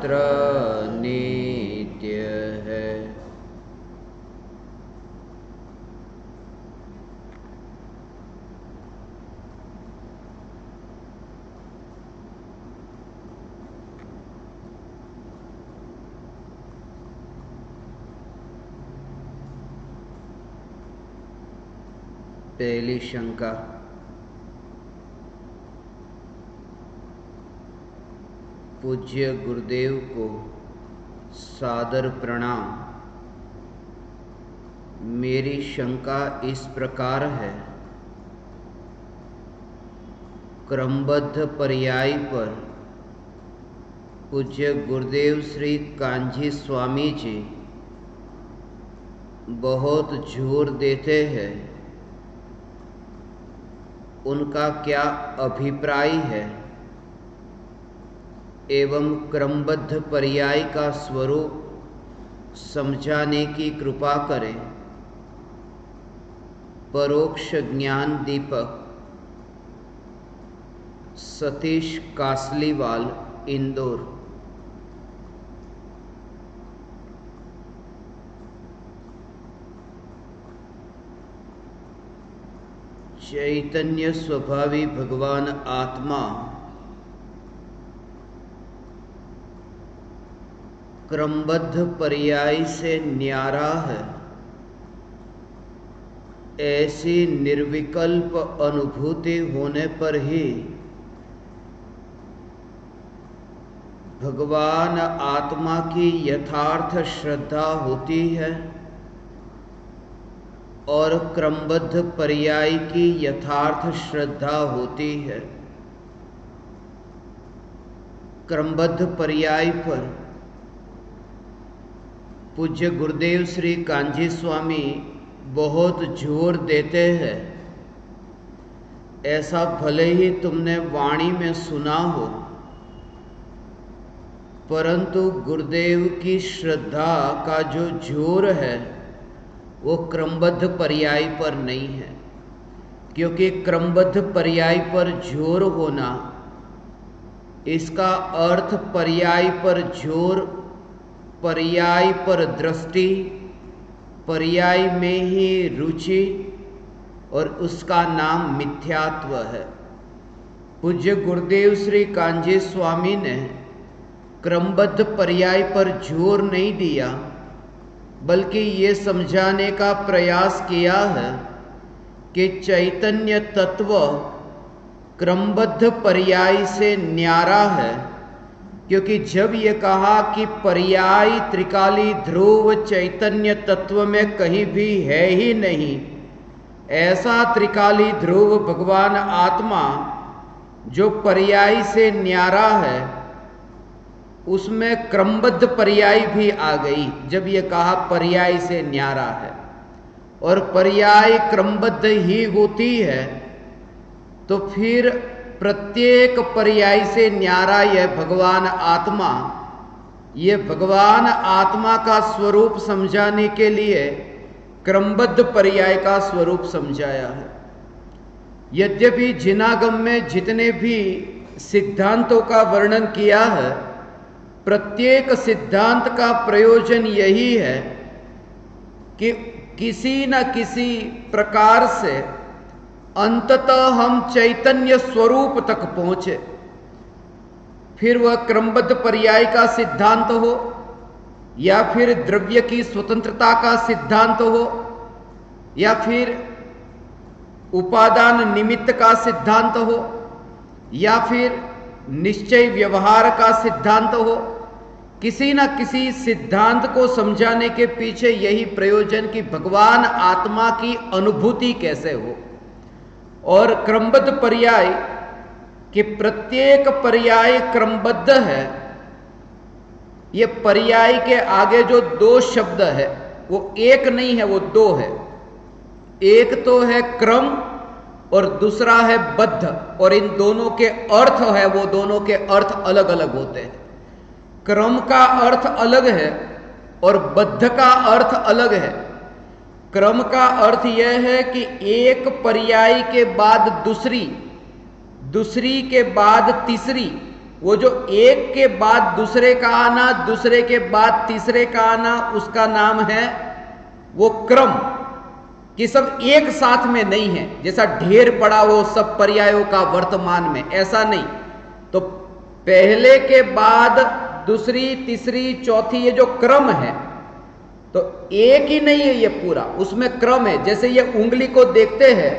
शास्त्र नित्य है। पहली शंका, पूज्य गुरुदेव को सादर प्रणाम। मेरी शंका इस प्रकार है, क्रमबद्ध पर्याय पर पूज्य गुरुदेव श्री कांजी स्वामी जी बहुत जोर देते हैं। उनका क्या अभिप्राय है एवं क्रमबद्ध पर्याय का स्वरूप समझाने की कृपा करें। परोक्ष ज्ञान दीपक, सतीश कासलीवाल, इंदौर। चैतन्य स्वभावी भगवान आत्मा क्रमबद्ध पर्याय से न्यारा है, ऐसी निर्विकल्प अनुभूति होने पर ही भगवान आत्मा की यथार्थ श्रद्धा होती है और क्रमबद्ध पर्याय की यथार्थ श्रद्धा होती है। क्रमबद्ध पर्याय पर पूज्य गुरुदेव श्री कांजी स्वामी बहुत जोर देते हैं। ऐसा भले ही तुमने वाणी में सुना हो, परंतु गुरुदेव की श्रद्धा का जो जोर है वो क्रमबद्ध पर्याय पर नहीं है, क्योंकि क्रमबद्ध पर्याय पर जोर होना, इसका अर्थ पर्याय पर जोर, पर्याय पर दृष्टि, पर्याय में ही रुचि, और उसका नाम मिथ्यात्व है। पूज्य गुरुदेव श्री कांजी स्वामी ने क्रमबद्ध पर्याय पर जोर नहीं दिया, बल्कि ये समझाने का प्रयास किया है कि चैतन्य तत्व क्रमबद्ध पर्याय से न्यारा है। क्योंकि जब ये कहा कि पर्याय त्रिकाली ध्रुव चैतन्य तत्व में कहीं भी है ही नहीं, ऐसा त्रिकाली ध्रुव भगवान आत्मा जो पर्याय से न्यारा है, उसमें क्रमबद्ध पर्याय भी आ गई। जब ये कहा पर्याय से न्यारा है और पर्याय क्रमबद्ध ही होती है, तो फिर प्रत्येक पर्याय से न्यारा यह भगवान आत्मा, ये भगवान आत्मा का स्वरूप समझाने के लिए क्रमबद्ध पर्याय का स्वरूप समझाया है। यद्यपि जिनागम में जितने भी सिद्धांतों का वर्णन किया है, प्रत्येक सिद्धांत का प्रयोजन यही है कि किसी न किसी प्रकार से अंततः हम चैतन्य स्वरूप तक पहुंचे। फिर वह क्रमबद्ध पर्याय का सिद्धांत हो या फिर द्रव्य की स्वतंत्रता का सिद्धांत हो या फिर उपादान निमित्त का सिद्धांत हो या फिर निश्चय व्यवहार का सिद्धांत हो, किसी न किसी सिद्धांत को समझाने के पीछे यही प्रयोजन कि भगवान आत्मा की अनुभूति कैसे हो। और क्रमबद्ध पर्याय कि प्रत्येक पर्याय क्रमबद्ध है। ये पर्याय के आगे जो दो शब्द है वो एक नहीं है, वो दो है। एक तो है क्रम और दूसरा है बद्ध, और इन दोनों के अर्थ है, वो दोनों के अर्थ अलग अलग होते हैं। क्रम का अर्थ अलग है और बद्ध का अर्थ अलग है। क्रम का अर्थ यह है कि एक पर्याय के बाद दूसरी, दूसरी के बाद तीसरी, वो जो एक के बाद दूसरे का आना, दूसरे के बाद तीसरे का आना, उसका नाम है वो क्रम, कि सब एक साथ में नहीं है, जैसा ढेर पड़ा हो सब पर्यायों का वर्तमान में, ऐसा नहीं। तो पहले के बाद दूसरी, तीसरी, चौथी, ये जो क्रम है तो एक ही नहीं है ये पूरा, उसमें क्रम है। जैसे ये उंगली को देखते हैं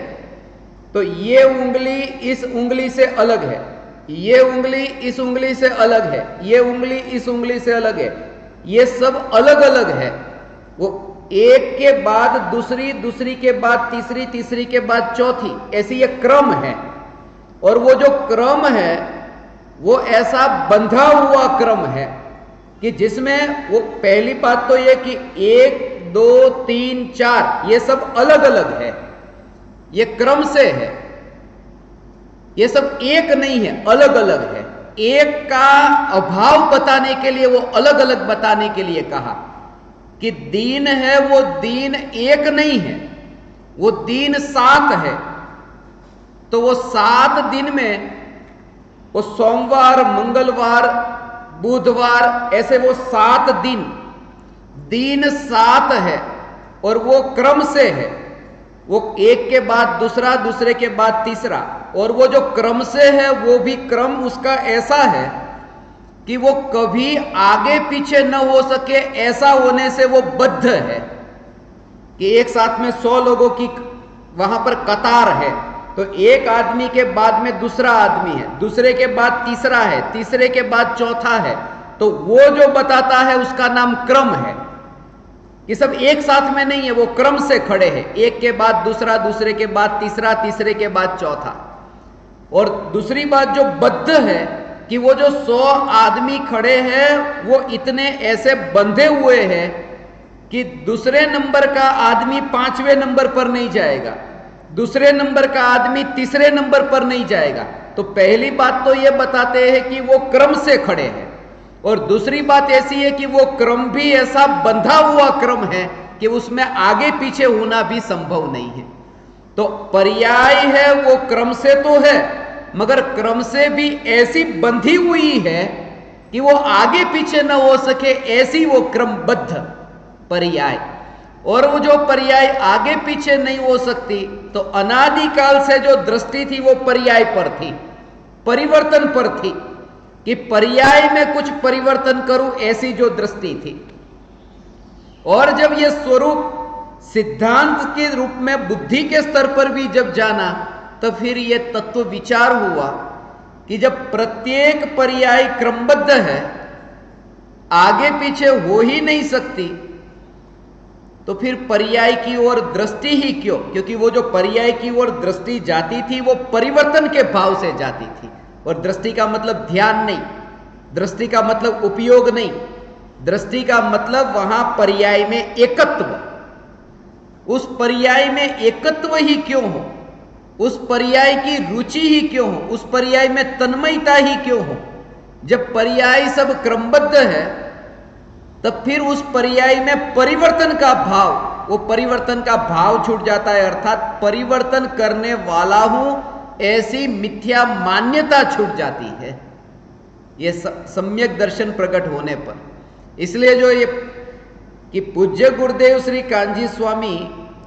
तो ये उंगली इस उंगली से अलग है, ये उंगली इस उंगली से अलग है, ये उंगली इस उंगली से अलग है, ये सब अलग अलग है। वो एक के बाद दूसरी, दूसरी के बाद तीसरी, तीसरी के बाद चौथी, ऐसी ये क्रम है। और वो जो क्रम है वो ऐसा बंधा हुआ क्रम है कि जिसमें वो पहली बात तो ये कि 1 2 3 4 ये सब अलग अलग है, ये क्रम से है, ये सब एक नहीं है, अलग अलग है। एक का अभाव बताने के लिए, वो अलग अलग बताने के लिए कहा कि दिन है वो दिन एक नहीं है, वो दिन 7 है। तो वो 7 दिन में वो सोमवार, मंगलवार, बुधवार, ऐसे वो 7 दिन 7 है और वो क्रम से है। वो एक के बाद दूसरा, दूसरे के बाद तीसरा, और वो जो क्रम से है वो भी क्रम उसका ऐसा है कि वो कभी आगे पीछे न हो सके, ऐसा होने से वो बद्ध है कि एक साथ में 100 लोगों की वहां पर कतार है, तो एक आदमी के बाद में दूसरा आदमी है, दूसरे के बाद तीसरा है, तीसरे के बाद चौथा है, तो वो जो बताता है उसका नाम क्रम है। ये सब एक साथ में नहीं है, वो क्रम से खड़े हैं, एक के बाद दूसरा, दूसरे के बाद तीसरा, तीसरे के बाद चौथा। और दूसरी बात जो बद्ध है कि वो जो 100 आदमी खड़े हैं वो इतने ऐसे बंधे हुए हैं कि दूसरे नंबर का आदमी 5वें नंबर पर नहीं जाएगा, दूसरे नंबर का आदमी तीसरे नंबर पर नहीं जाएगा। तो पहली बात तो ये बताते हैं कि वो क्रम से खड़े हैं, और दूसरी बात ऐसी है कि वो क्रम भी ऐसा बंधा हुआ क्रम है कि उसमें आगे पीछे होना भी संभव नहीं है। तो पर्याय है वो क्रम से तो है, मगर क्रम से भी ऐसी बंधी हुई है कि वो आगे पीछे न हो सके, ऐसी वो क्रमबद्ध पर्याय। और वो जो पर्याय आगे पीछे नहीं हो सकती, तो अनादिकाल से जो दृष्टि थी वो पर्याय पर थी, परिवर्तन पर थी, कि पर्याय में कुछ परिवर्तन करूं, ऐसी जो दृष्टि थी। और जब ये स्वरूप सिद्धांत के रूप में बुद्धि के स्तर पर भी जब जाना, तो फिर ये तत्व विचार हुआ कि जब प्रत्येक पर्याय क्रमबद्ध है, आगे पीछे हो ही नहीं सकती, तो फिर पर्याय की ओर दृष्टि ही क्यों? क्योंकि वो जो पर्याय की ओर दृष्टि जाती थी वो परिवर्तन के भाव से जाती थी। और दृष्टि का मतलब ध्यान नहीं, दृष्टि का मतलब उपयोग नहीं, दृष्टि का मतलब वहां पर्याय में एकत्व। उस पर्याय में एकत्व ही क्यों हो, उस पर्याय की रुचि ही क्यों हो, उस पर्याय में तन्मयता ही क्यों हो? जब पर्याय सब क्रमबद्ध है तब फिर उस पर्याय में परिवर्तन का भाव, वो परिवर्तन का भाव छूट जाता है, अर्थात परिवर्तन करने वाला हूं ऐसी मिथ्या मान्यता छूट जाती है, ये सम्यक दर्शन प्रकट होने पर। इसलिए जो ये कि पूज्य गुरुदेव श्री कांजी स्वामी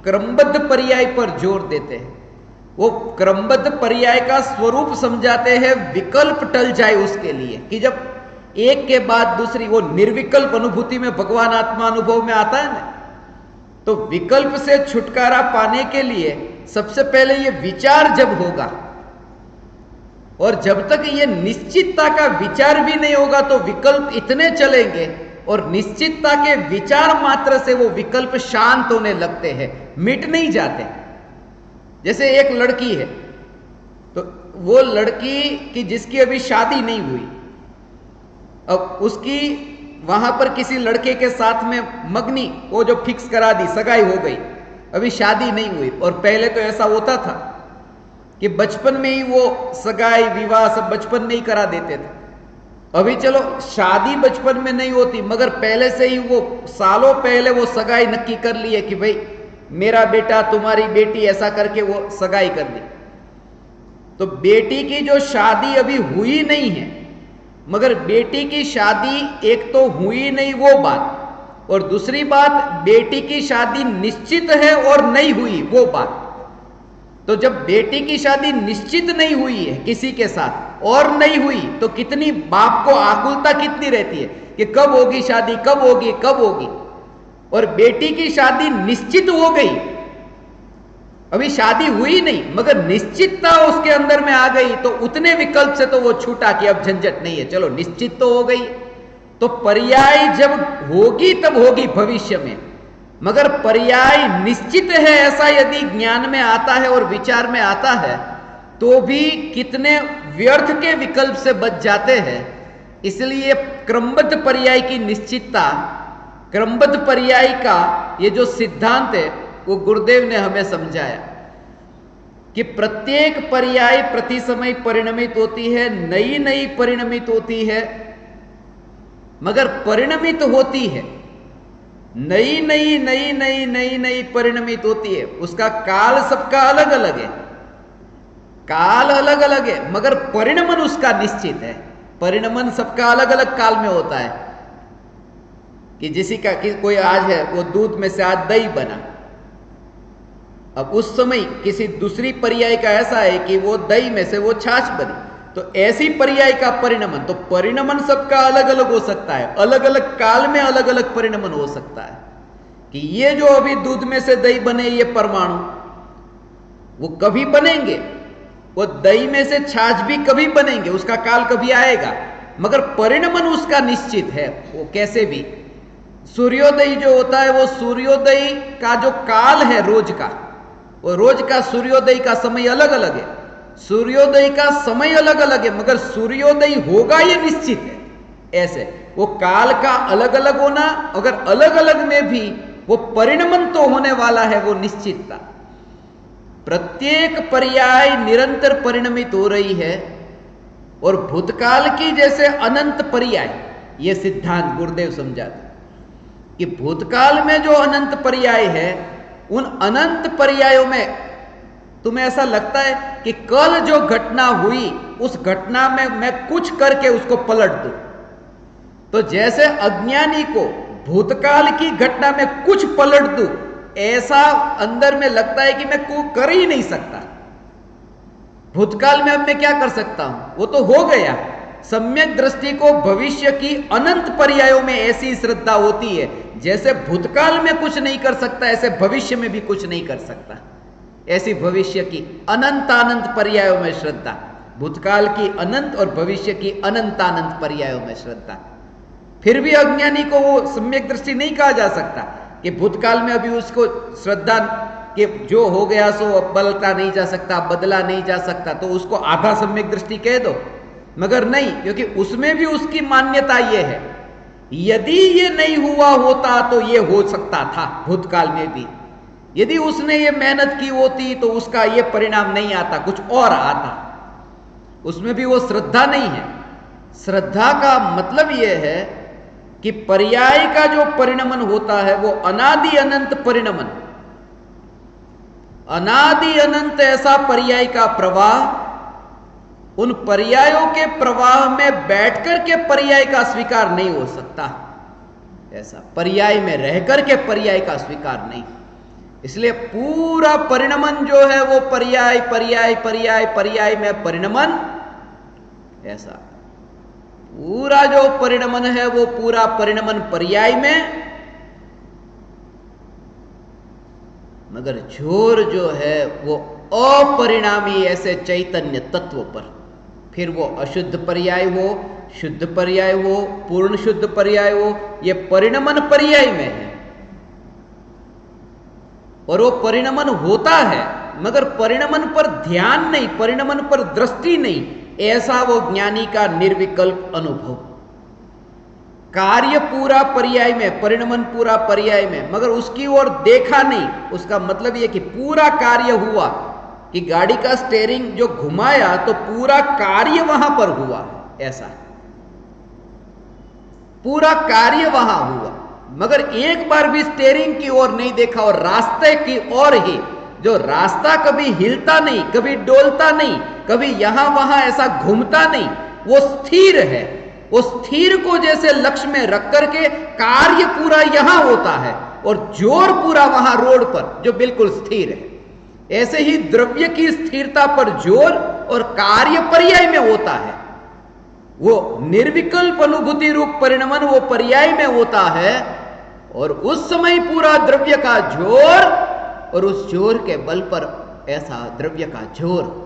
क्रमबद्ध पर्याय पर जोर देते हैं, वो क्रमबद्ध पर्याय का स्वरूप समझाते हैं, विकल्प टल जाए उसके लिए, कि जब एक के बाद दूसरी, वो निर्विकल्प अनुभूति में भगवान आत्मा अनुभव में आता है ना, तो विकल्प से छुटकारा पाने के लिए सबसे पहले ये विचार जब होगा, और जब तक ये निश्चितता का विचार भी नहीं होगा तो विकल्प इतने चलेंगे, और निश्चितता के विचार मात्र से वो विकल्प शांत होने लगते हैं, मिट नहीं जाते। जैसे एक लड़की है, तो वो लड़की की जिसकी अभी शादी नहीं हुई, अब उसकी वहां पर किसी लड़के के साथ में मगनी, वो जो फिक्स करा दी, सगाई हो गई, अभी शादी नहीं हुई। और पहले तो ऐसा होता था कि बचपन में ही वो सगाई विवाह सब बचपन में ही करा देते थे। अभी चलो शादी बचपन में नहीं होती, मगर पहले से ही वो सालों पहले वो सगाई नक्की कर ली है कि भाई मेरा बेटा तुम्हारी बेटी, ऐसा करके वो सगाई कर दी। तो बेटी की जो शादी अभी हुई नहीं है, मगर बेटी की शादी एक तो हुई नहीं वो बात, और दूसरी बात बेटी की शादी निश्चित है और नहीं हुई वो बात। तो जब बेटी की शादी निश्चित नहीं हुई है किसी के साथ और नहीं हुई, तो कितनी बाप को आकुलता कितनी रहती है कि कब होगी शादी, कब होगी, कब होगी। और बेटी की शादी निश्चित हो गई, अभी शादी हुई नहीं मगर निश्चितता उसके अंदर में आ गई, तो उतने विकल्प से तो वो छूटा कि अब झंझट नहीं है, चलो निश्चित तो हो गई। तो पर्याय जब होगी तब होगी भविष्य में, मगर पर्याय निश्चित है ऐसा यदि ज्ञान में आता है और विचार में आता है, तो भी कितने व्यर्थ के विकल्प से बच जाते हैं। इसलिए क्रमबद्ध पर्याय की निश्चितता, क्रमबद्ध पर्याय का ये जो सिद्धांत है वो गुरुदेव ने हमें समझाया कि प्रत्येक पर्याय प्रति समय परिणमित होती है, नई नई परिणमित होती है, मगर परिणमित होती है, नई नई नई नई नई नई परिणमित होती है। उसका काल सबका अलग अलग है, काल अलग अलग है, मगर परिणमन उसका निश्चित है। परिणमन सबका अलग अलग काल में होता है कि कोई आज है वो दूध में से आज दही बना, अब उस समय किसी दूसरी पर्याय का ऐसा है कि वो दही में से वो छाछ बनी, तो ऐसी पर्याय का परिणमन, तो परिणमन सबका अलग अलग हो सकता है, अलग अलग काल में अलग अलग परिणमन हो सकता है कि ये जो अभी दूध में से दही बने ये परमाणु वो कभी बनेंगे, वो दही में से छाछ भी कभी बनेंगे, उसका काल कभी आएगा, मगर परिणमन उसका निश्चित है। वो कैसे भी सूर्योदय जो होता है वो सूर्योदय का जो काल है रोज का, वो रोज का सूर्योदय का समय अलग अलग है, सूर्योदय का समय अलग अलग है, मगर सूर्योदय होगा ये निश्चित है। ऐसे वो काल का अलग अलग होना, अगर अलग अलग में भी वो परिणमन तो होने वाला है, वो निश्चितता। प्रत्येक पर्याय निरंतर परिणमित हो रही है, और भूतकाल की जैसे अनंत पर्याय, ये सिद्धांत गुरुदेव समझाते कि भूतकाल में जो अनंत पर्याय है, उन अनंत पर्यायों में तुम्हें ऐसा लगता है कि कल जो घटना हुई उस घटना में मैं कुछ करके उसको पलट दूं, तो जैसे अज्ञानी को भूतकाल की घटना में कुछ पलट दूं, ऐसा अंदर में लगता है कि मैं को कर ही नहीं सकता, भूतकाल में अब मैं क्या कर सकता हूं, वो तो हो गया। सम्यक दृष्टि को भविष्य की अनंत पर्यायों में ऐसी श्रद्धा होती है, जैसे भूतकाल में कुछ नहीं कर सकता ऐसे भविष्य में भी कुछ नहीं कर सकता, ऐसी भविष्य की अनंतानंत पर्यायों में श्रद्धा, भूतकाल की अनंत और भविष्य की अनंतानंत पर्यायों में श्रद्धा। फिर भी अज्ञानी को वो सम्यक दृष्टि नहीं कहा जा सकता कि भूतकाल में अभी उसको श्रद्धा कि जो हो गया सो अब बदलता नहीं जा सकता, बदला नहीं जा सकता, तो उसको आधा सम्यक दृष्टि कह दो, मगर नहीं, क्योंकि उसमें भी उसकी मान्यता ये है, यदि ये नहीं हुआ होता तो ये हो सकता था भूतकाल में भी, यदि उसने ये मेहनत की होती तो उसका ये परिणाम नहीं आता, कुछ और आता, उसमें भी वो श्रद्धा नहीं है। श्रद्धा का मतलब ये है कि पर्याय का जो परिणमन होता है वो अनादि अनंत परिणमन, अनादि अनंत ऐसा पर्याय का प्रवाह, उन पर्यायों के प्रवाह में बैठकर के पर्याय का स्वीकार नहीं हो सकता, ऐसा पर्याय में रहकर के पर्याय का स्वीकार नहीं। इसलिए पूरा परिणमन जो है वो पर्याय पर्याय पर्याय पर्याय में परिणमन, ऐसा पूरा जो परिणमन है वो पूरा परिणमन पर्याय में, मगर जोर जो है वो अपरिणामी ऐसे चैतन्य तत्व पर, फिर वो अशुद्ध पर्याय हो, शुद्ध पर्याय हो, पूर्ण शुद्ध पर्याय हो, ये परिणमन पर्याय में है, और वो परिणमन होता है, मगर परिणमन पर ध्यान नहीं, परिणमन पर दृष्टि नहीं, ऐसा वो ज्ञानी का निर्विकल्प अनुभव। कार्य पूरा पर्याय में, परिणमन पूरा पर्याय में, मगर उसकी ओर देखा नहीं, उसका मतलब यह कि पूरा कार्य हुआ, कि गाड़ी का स्टीयरिंग जो घुमाया तो पूरा कार्य वहां पर हुआ, ऐसा पूरा कार्य वहां हुआ, मगर एक बार भी स्टीयरिंग की ओर नहीं देखा, और रास्ते की ओर ही, जो रास्ता कभी हिलता नहीं, कभी डोलता नहीं, कभी यहां वहां ऐसा घूमता नहीं, वो स्थिर है, वो स्थिर को जैसे लक्ष्य में रख करके कार्य पूरा यहां होता है और जोर पूरा वहां रोड पर जो बिल्कुल स्थिर है, ऐसे ही द्रव्य की स्थिरता पर जोर और कार्य पर्याय में होता है। वो निर्विकल्प अनुभूति रूप परिणमन वो पर्याय में होता है और उस समय पूरा द्रव्य का जोर और उस जोर के बल पर ऐसा द्रव्य का जोर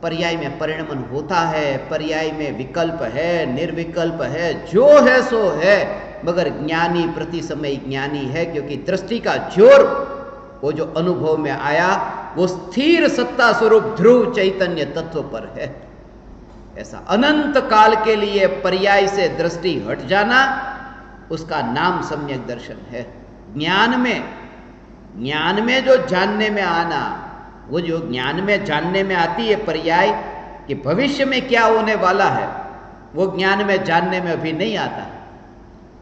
पर्याय में परिणमन होता है। पर्याय में विकल्प है, निर्विकल्प है, जो है सो है, मगर ज्ञानी प्रति समय ज्ञानी है, क्योंकि दृष्टि का जोर वो जो अनुभव में आया वो स्थिर सत्ता स्वरूप ध्रुव चैतन्य तत्व पर है। ऐसा अनंत काल के लिए पर्याय से दृष्टि हट जाना, उसका नाम सम्यक दर्शन है। ज्ञान में जो जानने में आना, वो जो ज्ञान में जानने में आती है पर्याय कि भविष्य में क्या होने वाला है, वो ज्ञान में जानने में अभी नहीं आता।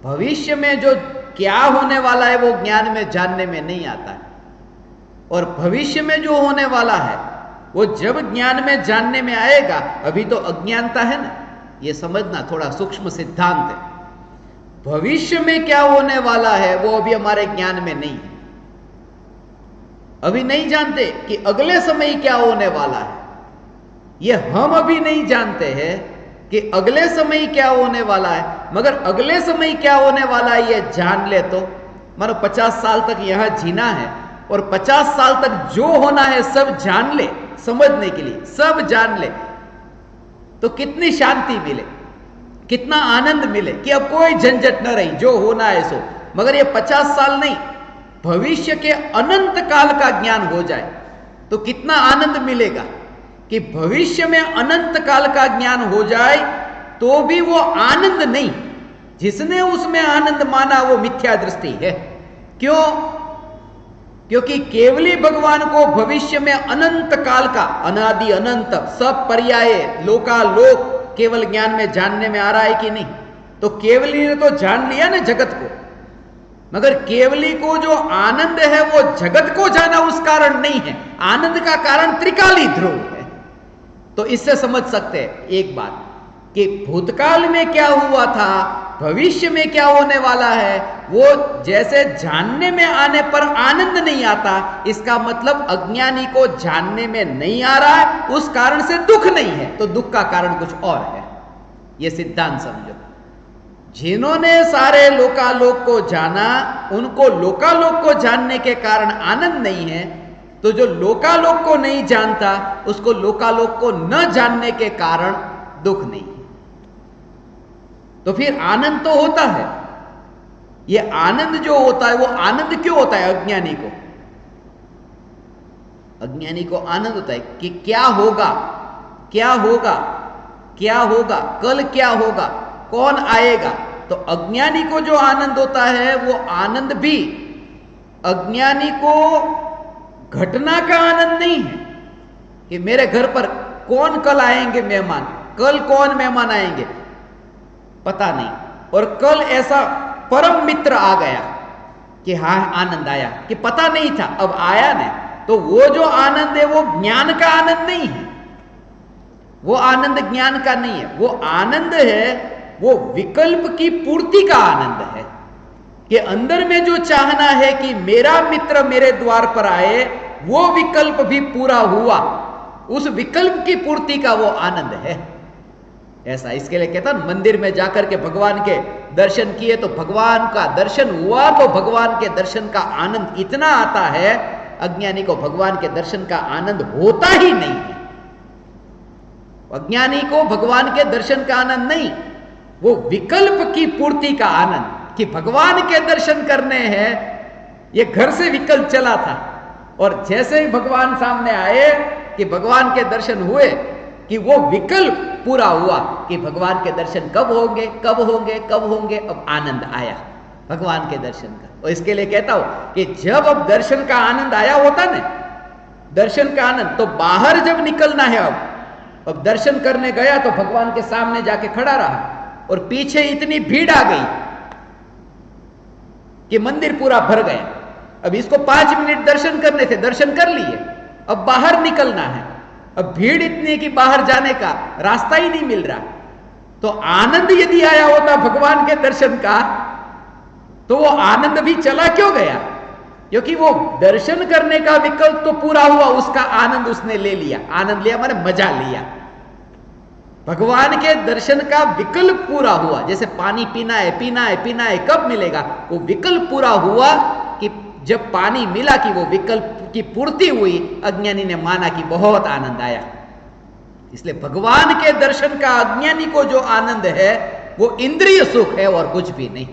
भविष्य में जो क्या होने वाला है वो ज्ञान में जानने में नहीं आता। और भविष्य में जो होने वाला है वो जब ज्ञान में जानने में आएगा, अभी तो अज्ञानता है ना, ये समझना थोड़ा सूक्ष्म सिद्धांत है। भविष्य में क्या होने वाला है वो अभी हमारे ज्ञान में नहीं है। अभी नहीं जानते कि अगले समय क्या होने वाला है, ये हम अभी नहीं जानते हैं कि अगले समय क्या होने वाला है। मगर अगले समय क्या होने वाला है ये जान ले तो, मानो 50 साल तक यहां जीना है और 50 साल तक जो होना है सब जान ले, समझने के लिए सब जान ले, तो कितनी शांति मिले, कितना आनंद मिले कि अब कोई झंझट न रही, जो होना है सो। मगर ये 50 साल नहीं, भविष्य के अनंत काल का ज्ञान हो जाए तो कितना आनंद मिलेगा कि भविष्य में अनंत काल का ज्ञान हो जाए तो भी वो आनंद नहीं। जिसने उसमें आनंद माना वो मिथ्या दृष्टि है। क्यों? क्योंकि केवली भगवान को भविष्य में अनंत काल का, अनादि अनंत सब पर्याय लोकालोक केवल ज्ञान में जानने में आ रहा है कि नहीं? तो केवली ने तो जान लिया ना जगत को, मगर केवली को जो आनंद है वो जगत को जाना उस कारण नहीं है। आनंद का कारण त्रिकाली ध्रुव है। तो इससे समझ सकते हैं एक बात कि भूतकाल में क्या हुआ था, भविष्य में क्या होने वाला है, वो जैसे जानने में आने पर आनंद नहीं आता, इसका मतलब अज्ञानी को जानने में नहीं आ रहा है, उस कारण से दुख नहीं है, तो दुख का कारण कुछ और है। ये सिद्धांत समझो। जिन्होंने सारे लोकालोक को जाना, उनको लोकालोक को जानने के कारण आनंद नहीं है, तो जो लोकालोक को नहीं जानता उसको लोकालोक को न जानने के कारण दुख नहीं है। तो फिर आनंद तो होता है। ये आनंद जो होता है वो आनंद क्यों होता है? अज्ञानी को आनंद होता है कि क्या होगा, क्या होगा, क्या होगा, कल क्या होगा, कौन आएगा। तो अज्ञानी को जो आनंद होता है वो आनंद भी अज्ञानी को घटना का आनंद नहीं है कि मेरे घर पर कौन कल आएंगे मेहमान, कल कौन मेहमान आएंगे पता नहीं, और कल ऐसा परम मित्र आ गया कि हाँ आनंद आया, कि पता नहीं था अब आया ने। तो वो जो आनंद है वो ज्ञान का आनंद नहीं है, वो आनंद ज्ञान का नहीं है। वो आनंद है वो विकल्प की पूर्ति का आनंद है कि अंदर में जो चाहना है कि मेरा मित्र मेरे द्वार पर आए, वो विकल्प भी पूरा हुआ, उस विकल्प की पूर्ति का वो आनंद है। ऐसा इसके लिए कहता मंदिर में जाकर के भगवान के दर्शन किए तो भगवान का दर्शन हुआ, तो भगवान के दर्शन का आनंद इतना आता है, अज्ञानी को भगवान के दर्शन का आनंद होता ही नहीं है। अज्ञानी को भगवान के दर्शन का आनंद नहीं, वो विकल्प की पूर्ति का आनंद कि भगवान के दर्शन करने हैं। ये घर से विकल्प चला था और जैसे ही भगवान सामने आए कि भगवान के दर्शन हुए, कि वो विकल्प पूरा हुआ कि भगवान के दर्शन कब होंगे, कब होंगे, कब होंगे। अब आनंद आया भगवान के दर्शन का। और इसके लिए कहता हूं कि जब अब दर्शन का आनंद आया होता ना, दर्शन का आनंद, तो बाहर जब निकलना है, अब दर्शन करने गया तो भगवान के सामने जाके खड़ा रहा और पीछे इतनी भीड़ आ गई कि मंदिर पूरा भर गया। अब इसको 5 मिनट दर्शन करने थे, दर्शन कर लिए, अब बाहर निकलना है। अब भीड़ इतनी कि बाहर जाने का रास्ता ही नहीं मिल रहा। तो आनंद यदि आया होता भगवान के दर्शन का, तो वो आनंद भी चला क्यों गया? क्योंकि वो दर्शन करने का विकल्प तो पूरा हुआ, उसका आनंद उसने ले लिया। आनंद लिया माने मजा लिया। भगवान के दर्शन का विकल्प पूरा हुआ। जैसे पानी पीना है, पीना है, पीना है, कब मिलेगा? वो विकल्प पूरा हुआ कि जब पानी मिला, कि वो विकल्प की पूर्ति हुई, अज्ञानी ने माना कि बहुत आनंद आया। इसलिए भगवान के दर्शन का अज्ञानी को जो आनंद है वो इंद्रिय सुख है और कुछ भी नहीं,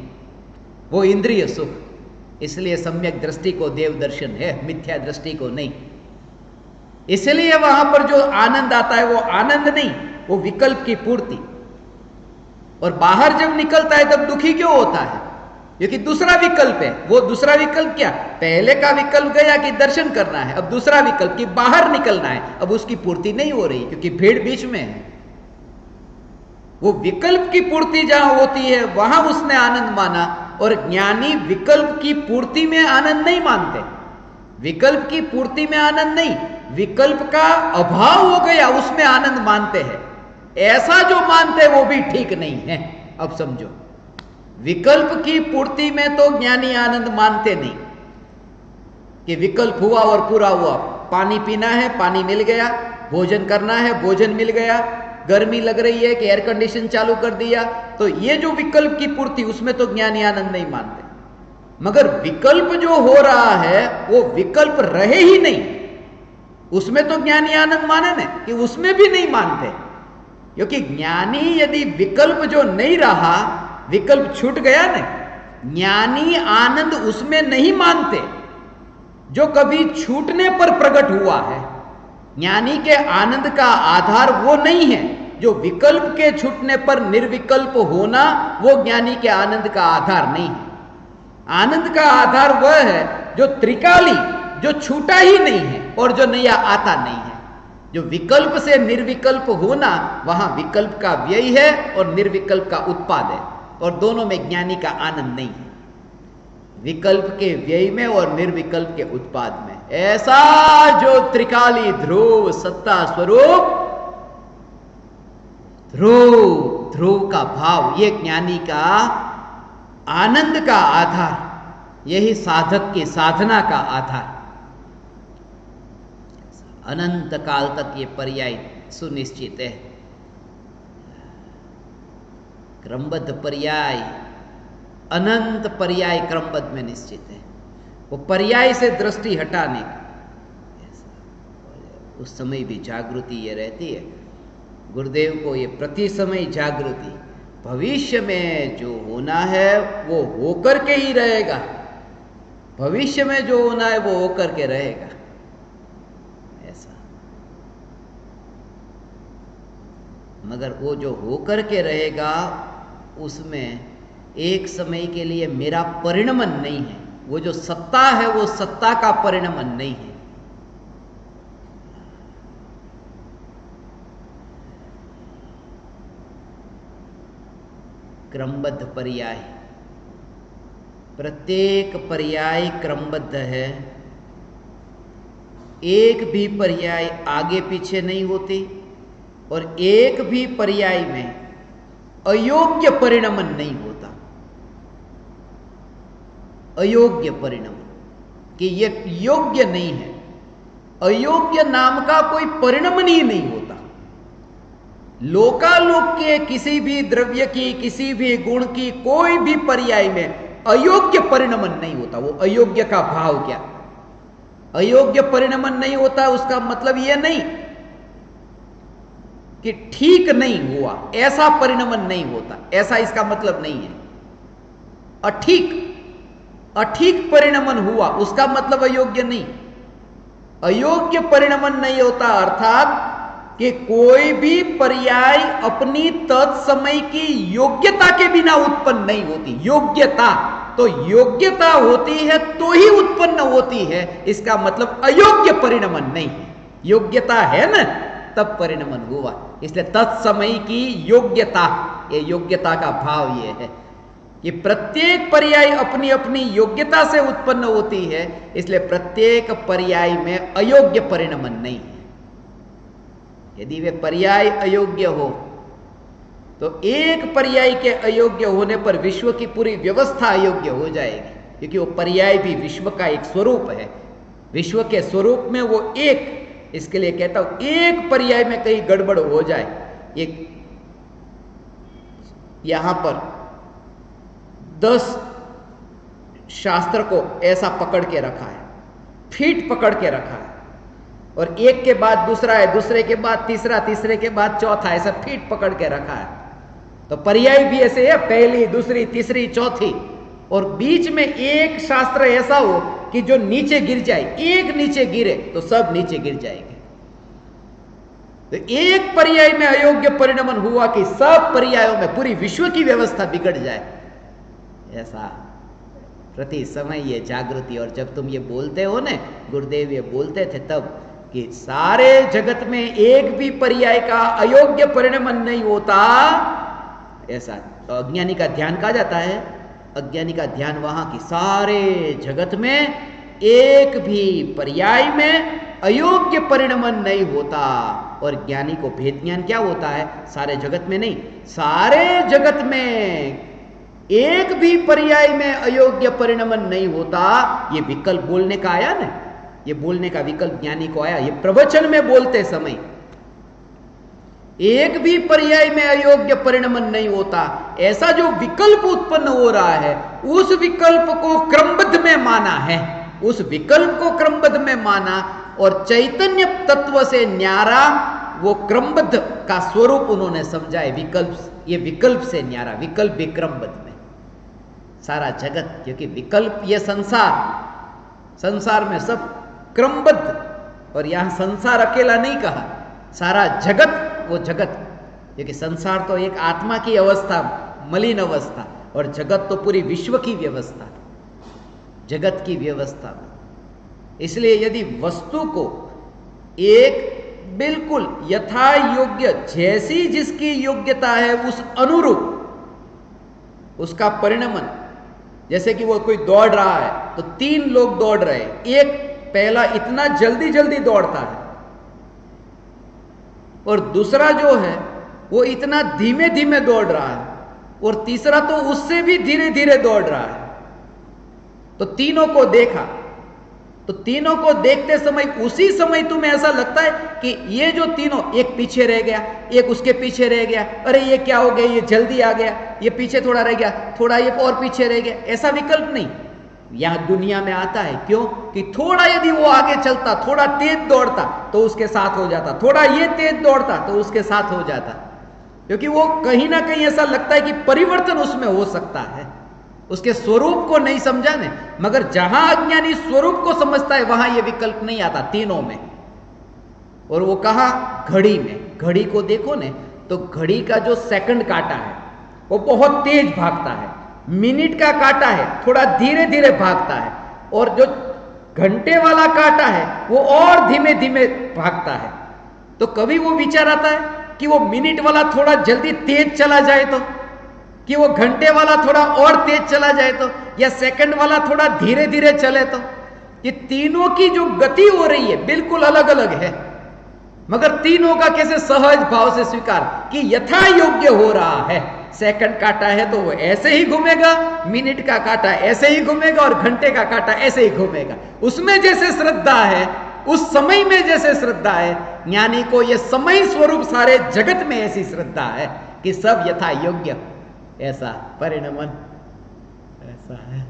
वो इंद्रिय सुख। इसलिए सम्यक दृष्टि को देव दर्शन है, मिथ्या दृष्टि को नहीं। इसलिए वहां पर जो आनंद आता है वो आनंद नहीं, वो विकल्प की पूर्ति। और बाहर जब निकलता है तब दुखी क्यों होता है? क्योंकि दूसरा विकल्प है। वो दूसरा विकल्प क्या? पहले का विकल्प गया कि दर्शन करना है, अब दूसरा विकल्प कि बाहर निकलना है, अब उसकी पूर्ति नहीं हो रही क्योंकि भीड़ बीच में है। वो विकल्प की पूर्ति जहां होती है वहां उसने आनंद माना। और ज्ञानी विकल्प की पूर्ति में आनंद नहीं मानते, विकल्प की पूर्ति में आनंद नहीं, विकल्प का अभाव हो गया उसमें आनंद मानते हैं। ऐसा जो मानते हैं वो भी ठीक नहीं है। अब समझो, विकल्प की पूर्ति में तो ज्ञानी आनंद मानते नहीं कि विकल्प हुआ और पूरा हुआ। पानी पीना है, पानी मिल गया, भोजन करना है, भोजन मिल गया, गर्मी लग रही है कि एयर कंडीशन चालू कर दिया, तो ये जो विकल्प की पूर्ति, उसमें तो ज्ञानी आनंद नहीं मानते। मगर विकल्प जो हो रहा है वो विकल्प रहे ही नहीं, उसमें तो ज्ञानी आनंद माने ना, कि उसमें भी नहीं मानते। क्योंकि ज्ञानी यदि विकल्प जो नहीं रहा, विकल्प छूट गया ना, ज्ञानी आनंद उसमें नहीं मानते जो कभी छूटने पर प्रकट हुआ है। ज्ञानी के आनंद का आधार वो नहीं है जो विकल्प के छूटने पर निर्विकल्प होना, वो ज्ञानी के आनंद का आधार नहीं है। आनंद का आधार वह है जो त्रिकाली, जो छूटा ही नहीं है और जो नया आता नहीं है। जो विकल्प से निर्विकल्प होना, वहां विकल्प का व्यय है और निर्विकल्प का उत्पाद है, और दोनों में ज्ञानी का आनंद नहीं है। विकल्प के व्यय में और निर्विकल्प के उत्पाद में। ऐसा जो त्रिकाली ध्रुव सत्ता स्वरूप, ध्रुव का भाव, ये ज्ञानी का आनंद का आधार, यही साधक की साधना का आधार। अनंत काल तक ये पर्याय सुनिश्चित है। क्रमबद्ध पर्याय, अनंत पर्याय क्रमबद्ध में निश्चित है। वो पर्याय से दृष्टि हटाने की, उस समय भी जागृति ये रहती है। गुरुदेव को ये प्रति समय जागृति, भविष्य में जो होना है वो होकर के ही रहेगा। भविष्य में जो होना है वो होकर के रहेगा, ऐसा। मगर वो जो होकर के रहेगा उसमें एक समय के लिए मेरा परिणमन नहीं है। वो जो सत्ता है वो सत्ता का परिणमन नहीं है। क्रमबद्ध पर्याय, प्रत्येक पर्याय क्रमबद्ध है। एक भी पर्याय आगे पीछे नहीं होती और एक भी पर्याय में अयोग्य परिणमन नहीं होता। अयोग्य परिणमन कि ये योग्य नहीं है, अयोग्य नाम का कोई परिणमन ही नहीं होता। लोकालोक के किसी भी द्रव्य की, किसी भी गुण की कोई भी पर्याय में अयोग्य परिणमन नहीं होता। वो अयोग्य का भाव क्या? अयोग्य परिणमन नहीं होता, उसका मतलब यह नहीं कि ठीक नहीं हुआ, ऐसा परिणमन नहीं होता, ऐसा इसका मतलब नहीं है। अठीक परिणमन हुआ, उसका मतलब अयोग्य नहीं। अयोग्य परिणमन नहीं होता अर्थात कि कोई भी पर्याय अपनी तत्समय की योग्यता के बिना उत्पन्न नहीं होती। योग्यता तो योग्यता होती है तो ही उत्पन्न होती है, इसका मतलब अयोग्य परिणमन नहीं है। योग्यता है ना, तब परिणमन हुआ। इसलिए तत्समय की योग्यता, ये योग्यता का भाव ये है कि प्रत्येक पर्याय अपनी अपनी योग्यता से उत्पन्न होती है, इसलिए प्रत्येक पर्याय में अयोग्य परिणमन नहीं है। यदि वे पर्याय अयोग्य हो तो एक पर्याय के अयोग्य होने पर विश्व की पूरी व्यवस्था अयोग्य हो जाएगी, क्योंकि वो पर्याय भी विश्व का एक स्वरूप है। विश्व के स्वरूप में वो एक, इसके लिए कहता हूं एक पर्याय में कहीं गड़बड़ हो जाए। एक यहां पर 10 शास्त्र को ऐसा पकड़ के रखा है, फीट पकड़ के रखा है, और एक के बाद दूसरा है, दूसरे के बाद तीसरा, तीसरे के बाद चौथा, ऐसा फीट पकड़ के रखा है। तो पर्याय भी ऐसे है, पहली, दूसरी, तीसरी, चौथी, और बीच में एक शास्त्र ऐसा हो कि जो नीचे गिर जाए, एक नीचे गिरे तो सब नीचे गिर जाएंगे। तो एक पर्याय में अयोग्य परिणमन हुआ कि सब पर्यायों में पूरी विश्व की व्यवस्था बिगड़ जाए, ऐसा प्रति समय ये जागृति। और जब तुम ये बोलते हो ना, गुरुदेव ये बोलते थे तब, कि सारे जगत में एक भी पर्याय का अयोग्य परिणमन नहीं होता, ऐसा। तो अज्ञानी का ध्यान कहा जाता है, अज्ञानी का ध्यान वहां की सारे जगत में एक भी पर्याय में अयोग्य परिणमन नहीं होता। और ज्ञानी को भेद ज्ञान क्या होता है, सारे जगत में नहीं, सारे जगत में एक भी पर्याय में अयोग्य परिणमन नहीं होता। ये विकल्प बोलने का आया ना, ये बोलने का विकल्प ज्ञानी को आया, ये प्रवचन में बोलते समय एक भी पर्याय में अयोग्य परिणमन नहीं होता, ऐसा जो विकल्प उत्पन्न हो रहा है, उस विकल्प को क्रमबद्ध में माना है, उस विकल्प को क्रमबद्ध में माना, और चैतन्य तत्व से न्यारा वो क्रमबद्ध का स्वरूप उन्होंने समझा है। विकल्प, ये विकल्प से न्यारा, विकल्प भी क्रमबद्ध में सारा जगत, क्योंकि विकल्प ये संसार में सब क्रमबद्ध, और यहां संसार अकेला नहीं कहा, सारा जगत, वो जगत, क्योंकि संसार तो एक आत्मा की अवस्था, मलिन अवस्था, और जगत तो पूरी विश्व की व्यवस्था, जगत की व्यवस्था। इसलिए यदि वस्तु को एक बिल्कुल यथा योग्य, जैसी जिसकी योग्यता है उस अनुरूप उसका परिणमन, जैसे कि वो कोई दौड़ रहा है तो 3 लोग दौड़ रहे हैं, एक पहला इतना जल्दी जल्दी दौड़ता है और दूसरा जो है वो इतना धीमे धीमे दौड़ रहा है, और तीसरा तो उससे भी धीरे धीरे दौड़ रहा है। तो तीनों को देखा, तो तीनों को देखते समय उसी समय तुम्हें ऐसा लगता है कि ये जो तीनों, एक पीछे रह गया, एक उसके पीछे रह गया, अरे ये क्या हो गया, ये जल्दी आ गया, ये पीछे थोड़ा रह गया, थोड़ा ये और पीछे रह गया, ऐसा विकल्प नहीं यहां दुनिया में आता है। क्यों कि थोड़ा यदि वो आगे चलता, थोड़ा तेज दौड़ता तो उसके साथ हो जाता, थोड़ा ये तेज दौड़ता तो उसके साथ हो जाता, क्योंकि वो कहीं ना कहीं ऐसा लगता है कि परिवर्तन उसमें हो सकता है, उसके स्वरूप को नहीं समझा ने। मगर जहां अज्ञानी स्वरूप को समझता है वहां यह विकल्प नहीं आता तीनों में। और वो कहा घड़ी में, घड़ी को देखो ने तो घड़ी का जो सेकंड काटा है वो बहुत तेज भागता है, मिनट का काटा है थोड़ा धीरे धीरे भागता है, और जो घंटे वाला काटा है वो और धीमे धीमे भागता है। तो कभी वो विचार आता है कि वो मिनट वाला थोड़ा जल्दी तेज चला जाए तो, कि वो घंटे वाला थोड़ा और तेज चला जाए तो, या सेकंड वाला थोड़ा धीरे धीरे चले तो। ये तीनों की जो गति हो रही है बिल्कुल अलग अलग है, मगर तीनों का कैसे सहज भाव से स्वीकार कि यथा योग्य हो रहा है। सेकंड काटा है तो वो ऐसे ही घूमेगा, मिनट का काटा ऐसे ही घूमेगा, और घंटे का काटा ऐसे ही घूमेगा। उसमें जैसे श्रद्धा है, उस समय में जैसे श्रद्धा है, ज्ञानी को ये समय स्वरूप सारे जगत में ऐसी श्रद्धा है कि सब यथा योग्य, ऐसा परिणमन ऐसा है।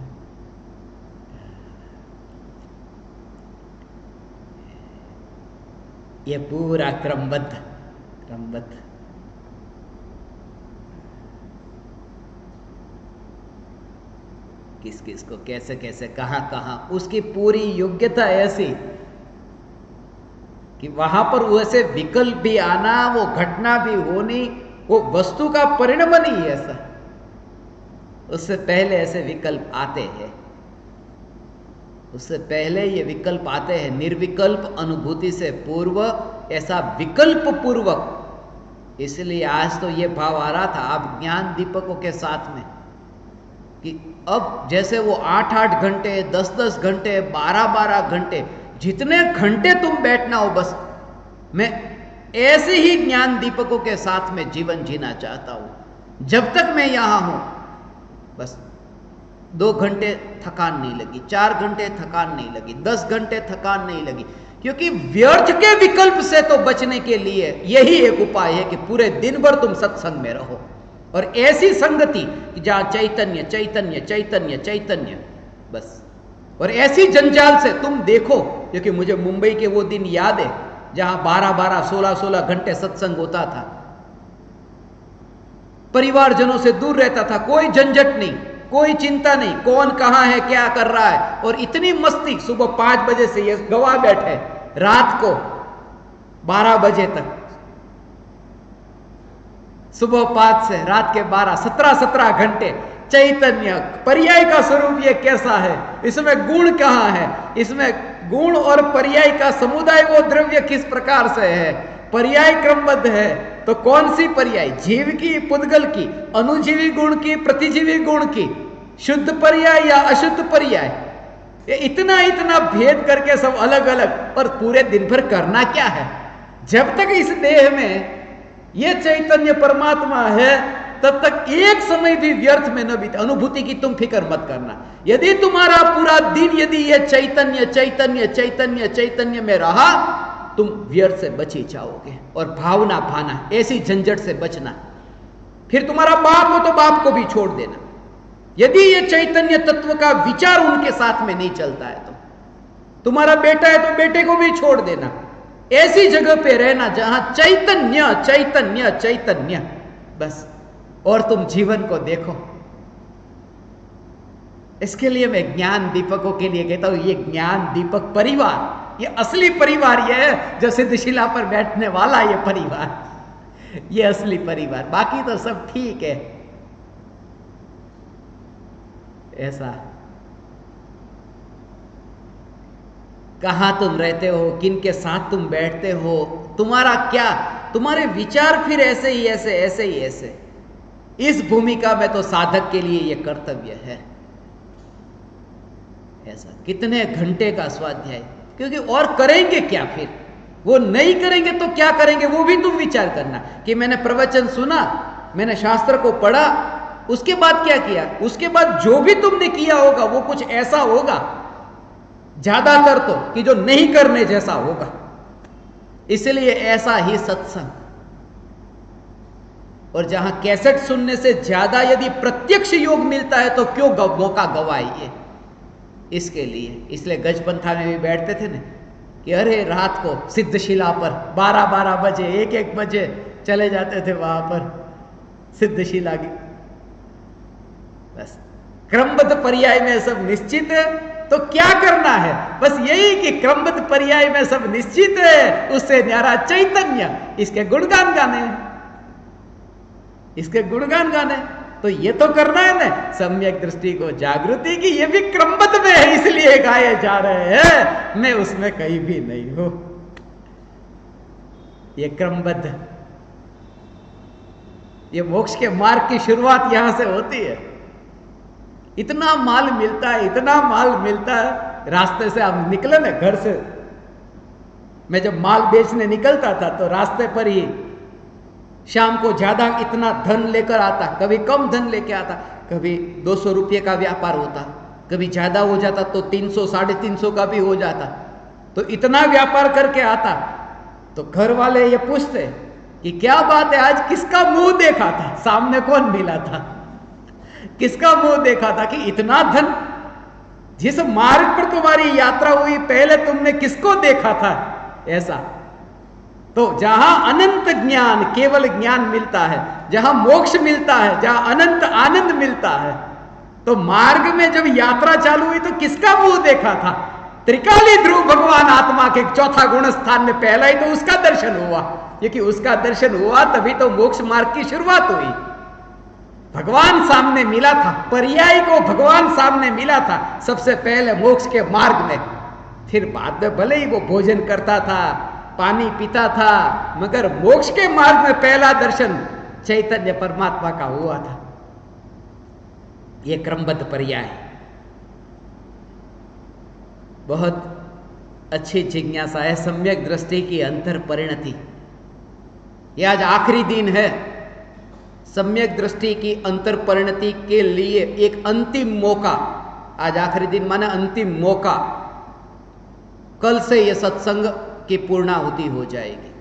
ये पूरा क्रमबद्ध किस किस को कैसे कैसे कहां कहां उसकी पूरी योग्यता ऐसी कि वहां पर वैसे विकल्प भी आना, वो घटना भी होनी, वो वस्तु का परिणमन ही ऐसा। उससे पहले ऐसे विकल्प आते हैं, उससे पहले ये विकल्प आते हैं। निर्विकल्प अनुभूति से पूर्व ऐसा विकल्प पूर्वक। इसलिए आज तो ये भाव आ रहा था आप ज्ञान दीपकों के साथ में कि अब जैसे वो 8-8 घंटे, 10-10 घंटे, 12-12 घंटे, जितने घंटे तुम बैठना हो, बस मैं ऐसे ही ज्ञान दीपकों के साथ में जीवन जीना चाहता हूं। जब तक मैं यहां हूं, बस 2 घंटे थकान नहीं लगी, 4 घंटे थकान नहीं लगी, 10 घंटे थकान नहीं लगी, क्योंकि व्यर्थ के विकल्प से तो बचने के लिए यही एक उपाय है कि पूरे दिन भर तुम सत्संग में रहो, और ऐसी संगति जहां चैतन्य चैतन्य चैतन्य चैतन्य, बस। और ऐसी जंजाल से तुम देखो, क्योंकि मुझे मुंबई के वो दिन याद है जहां 12-12, 16-16 घंटे सत्संग होता था, परिवारजनों से दूर रहता था, कोई झंझट नहीं, कोई चिंता नहीं, कौन कहां है, क्या कर रहा है, और इतनी मस्ती। सुबह 5 बजे से ये गवा बैठे, रात को 12 बजे तक, सुबह 5 से रात के 12, 17 घंटे चैतन्य। पर्याय का स्वरूप ये कैसा है, इसमें गुण कहां है, इसमें गुण और पर्याय का समुदाय, वो द्रव्य किस प्रकार से है, पर्याय क्रमबद्ध है, तो कौन सी पर्याय, जीव की, पुद्गल की, अनुजीवी गुण की, प्रतिजीवी गुण की, शुद्ध पर्याय या अशुद्ध पर्याय, ये इतना इतना भेद करके सब अलग अलग, और पूरे दिन भर करना क्या है। जब तक इस देह में ये चैतन्य परमात्मा है, तब तक एक समय भी व्यर्थ में न बीते। अनुभूति की तुम फिक्र मत करना। यदि तुम्हारा पूरा दिन यदि ये चैतन्य चैतन्य चैतन्य चैतन्य में रहा, तुम व्यर्थ से बच ही जाओगे। और भावना भाना, ऐसी झंझट से बचना। फिर तुम्हारा बाप हो तो बाप को भी छोड़ देना, यदि ये चैतन्य तत्व का विचार उनके साथ में नहीं चलता है तो। तुम्हारा बेटा है तो बेटे को भी छोड़ देना। ऐसी जगह पे रहना जहां चैतन्य चैतन्य चैतन्य, बस। और तुम जीवन को देखो। इसके लिए मैं ज्ञान दीपकों के लिए कहता हूं, ये ज्ञान दीपक परिवार, ये असली परिवार ये है, जो सिद्धशिला पर बैठने वाला ये परिवार, ये असली परिवार। बाकी तो सब ठीक है। ऐसा कहां तुम रहते हो, किन के साथ तुम बैठते हो, तुम्हारा क्या, तुम्हारे विचार फिर ऐसे ही ऐसे ऐसे ही ऐसे। इस भूमिका में तो साधक के लिए यह कर्तव्य है। ऐसा कितने घंटे का स्वाध्याय, क्योंकि और करेंगे क्या फिर, वो नहीं करेंगे तो क्या करेंगे, वो भी तुम विचार करना। कि मैंने प्रवचन सुना, मैंने शास्त्र को पढ़ा, उसके बाद क्या किया, उसके बाद जो भी तुमने किया होगा वो कुछ ऐसा होगा ज्यादातर तो कि जो नहीं करने जैसा होगा। इसलिए ऐसा ही सत्संग। और जहां कैसेट सुनने से ज्यादा यदि प्रत्यक्ष योग मिलता है तो क्यों मौका गवाइए इसके लिए। इसलिए गजपंथा में भी बैठते थे ना कि अरे रात को सिद्धशिला पर 12-12 बजे 1-1 बजे चले जाते थे वहां पर सिद्धशिला की। बस क्रमबद्ध पर्याय में सब निश्चित है तो क्या करना है, बस यही कि क्रमबद्ध पर्याय में सब निश्चित है, उससे न्यारा चैतन्य, इसके गुणगान गाने, इसके गुणगान गाने। तो ये तो करना है ना, सम्यक दृष्टि को जागृति की, ये भी क्रमबद्ध में है इसलिए गाए जा रहे हैं, मैं उसमें कहीं भी नहीं हूं। ये क्रमबद्ध, ये मोक्ष के मार्ग की शुरुआत यहां से होती है। इतना माल मिलता है, इतना माल मिलता है। रास्ते से हम निकले ना घर से, मैं जब माल बेचने निकलता था तो रास्ते पर ही शाम को ज्यादा इतना धन लेकर आता, कभी कम धन लेके आता, कभी 200 रुपये का व्यापार होता, कभी ज्यादा हो जाता तो 300 350 का भी हो जाता। तो इतना व्यापार करके आता तो घर वाले ये पूछते कि क्या बात है, आज किसका मुंह देखा था, सामने कौन मिला था, किसका मुंह देखा था कि इतना धन, जिस मार्ग पर तुम्हारी यात्रा हुई पहले तुमने किसको देखा था। ऐसा तो जहां अनंत ज्ञान, केवल ज्ञान मिलता है, जहां मोक्ष मिलता है, जहां अनंत आनंद मिलता है, तो मार्ग में जब यात्रा चालू हुई तो किसका मुंह देखा था, त्रिकाली ध्रुव भगवान आत्मा के चौथा गुण स्थान में पहला ही तो उसका दर्शन हुआ। क्योंकि उसका दर्शन हुआ तभी तो मोक्ष मार्ग की शुरुआत हुई। भगवान सामने मिला था, पर्याय को भगवान सामने मिला था सबसे पहले मोक्ष के मार्ग में। फिर बाद में भले ही वो भोजन करता था, पानी पीता था, मगर मोक्ष के मार्ग में पहला दर्शन चैतन्य परमात्मा का हुआ था। यह क्रमबद्ध पर्याय बहुत अच्छी जिज्ञासा है। सम्यक दृष्टि की अंतर परिणति, ये आज आखिरी दिन है। सम्यक दृष्टि की अंतर परिणति के लिए एक अंतिम मौका, आज आखिरी दिन माना अंतिम मौका। कल से यह सत्संग की पूर्णाहुति हो जाएगी।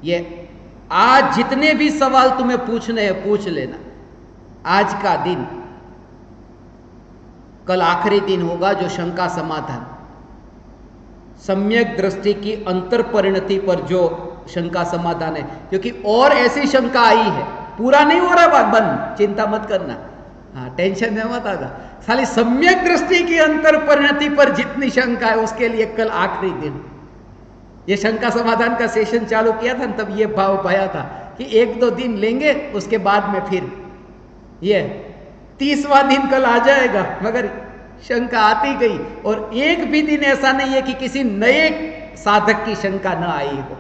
ये आज जितने भी सवाल तुम्हें पूछने हैं पूछ लेना, आज का दिन। कल आखिरी दिन होगा जो शंका समाधान, सम्यक दृष्टि की अंतर परिणति पर जो शंका समाधान है। क्योंकि और ऐसी शंका आई है, पूरा नहीं हो रहा बात, बंद, चिंता मत करना, हाँ टेंशन में मत आना। खाली सम्यक दृष्टि की अंतर परिणति पर जितनी शंका है उसके लिए कल आखिरी दिन। ये शंका समाधान का सेशन चालू किया था तब ये भाव पाया था कि 1-2 दिन लेंगे, उसके बाद में फिर ये 30वां दिन कल आ जाएगा। मगर शंका आती गई, और एक भी दिन ऐसा नहीं है कि किसी नए साधक की शंका न आई हो।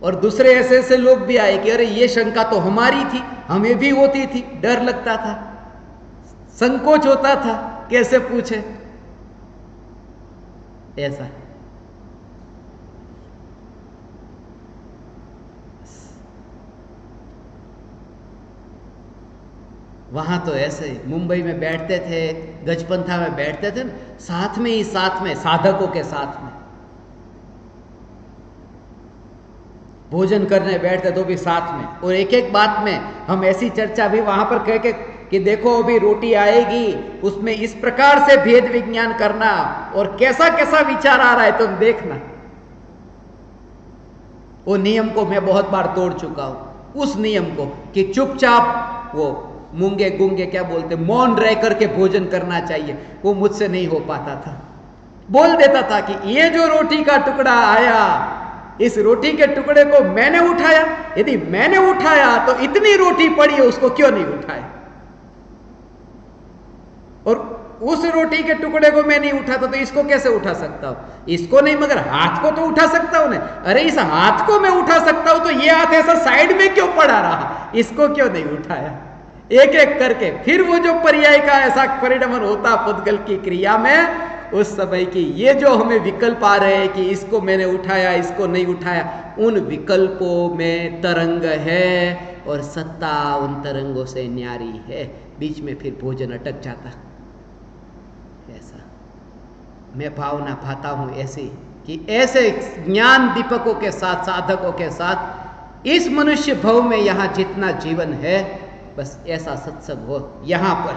और दूसरे ऐसे ऐसे लोग भी आए कि अरे ये शंका तो हमारी थी, हमें भी होती थी, डर लगता था, संकोच होता था, कैसे पूछे, ऐसा। वहां तो ऐसे मुंबई में बैठते थे, गजपंथा में बैठते थे, साथ में ही साथ में साधकों के साथ में भोजन करने बैठते तो भी साथ में, और एक एक बात में हम ऐसी चर्चा भी वहां पर कह के कि देखो अभी रोटी आएगी, उसमें इस प्रकार से भेद विज्ञान करना, और कैसा कैसा विचार आ रहा है तुम देखना। वो नियम को मैं बहुत बार तोड़ चुका हूं, उस नियम को कि चुपचाप वो मूंगे गूंगे क्या बोलते, मौन रह करके भोजन करना चाहिए, वो मुझसे नहीं हो पाता था। बोल देता था कि ये जो रोटी का टुकड़ा आया, इस रोटी के टुकड़े को मैंने उठाया, यदि मैंने उठाया तो इतनी रोटी पड़ी है, उसको क्यों नहीं उठाया, और उस रोटी के टुकड़े को मैं नहीं उठाता तो इसको कैसे उठा सकता हूं, इसको नहीं मगर हाथ को तो उठा सकता हूं ना। अरे इस हाथ को मैं उठा सकता हूं तो ये हाथ ऐसा साइड में क्यों पड़ा रहा, इसको क्यों नहीं उठाया। एक एक करके फिर वो जो पर्याय का ऐसा परिणमन होता पुद्गल की क्रिया में, उस समय की ये जो हमें विकल्प आ रहे हैं कि इसको मैंने उठाया, इसको नहीं उठाया, उन विकल्पों में तरंग है और सत्ता उन तरंगों से न्यारी है। बीच में फिर भोजन अटक जाता। ऐसा मैं भावना पाता हूं ऐसी कि ऐसे ज्ञान दीपकों के साथ, साधकों के साथ इस मनुष्य भव में यहां जितना जीवन है, बस ऐसा सत्संग हो यहां पर।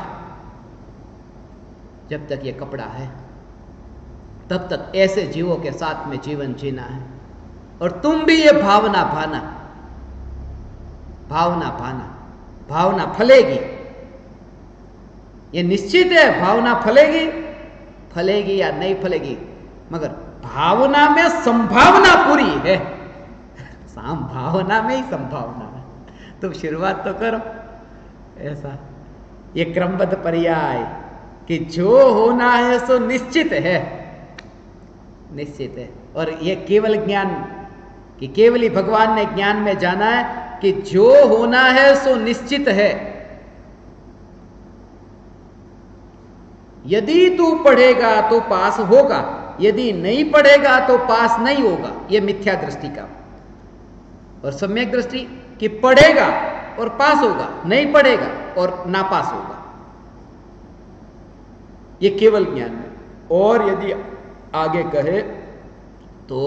जब तक ये कपड़ा है तब तक ऐसे जीवों के साथ में जीवन जीना है। और तुम भी ये भावना भाना, भावना भाना, भावना फलेगी, ये निश्चित है। भावना फलेगी, फलेगी या नहीं फलेगी, मगर भावना में संभावना पूरी है। भावना में ही संभावना है। तुम शुरुआत तो करो ऐसा, ये क्रमबद्ध पर्याय कि जो होना है सो निश्चित है, निश्चित है। और ये केवल ज्ञान कि केवल ही भगवान ने ज्ञान में जाना है कि जो होना है सो निश्चित है। यदि तू पढ़ेगा तो पास होगा, यदि नहीं पढ़ेगा तो पास नहीं होगा। यह मिथ्या दृष्टि का। और सम्यक दृष्टि कि पढ़ेगा और पास होगा, नहीं पढ़ेगा और नापास होगा। यह केवल ज्ञान है। और यदि आगे कहे तो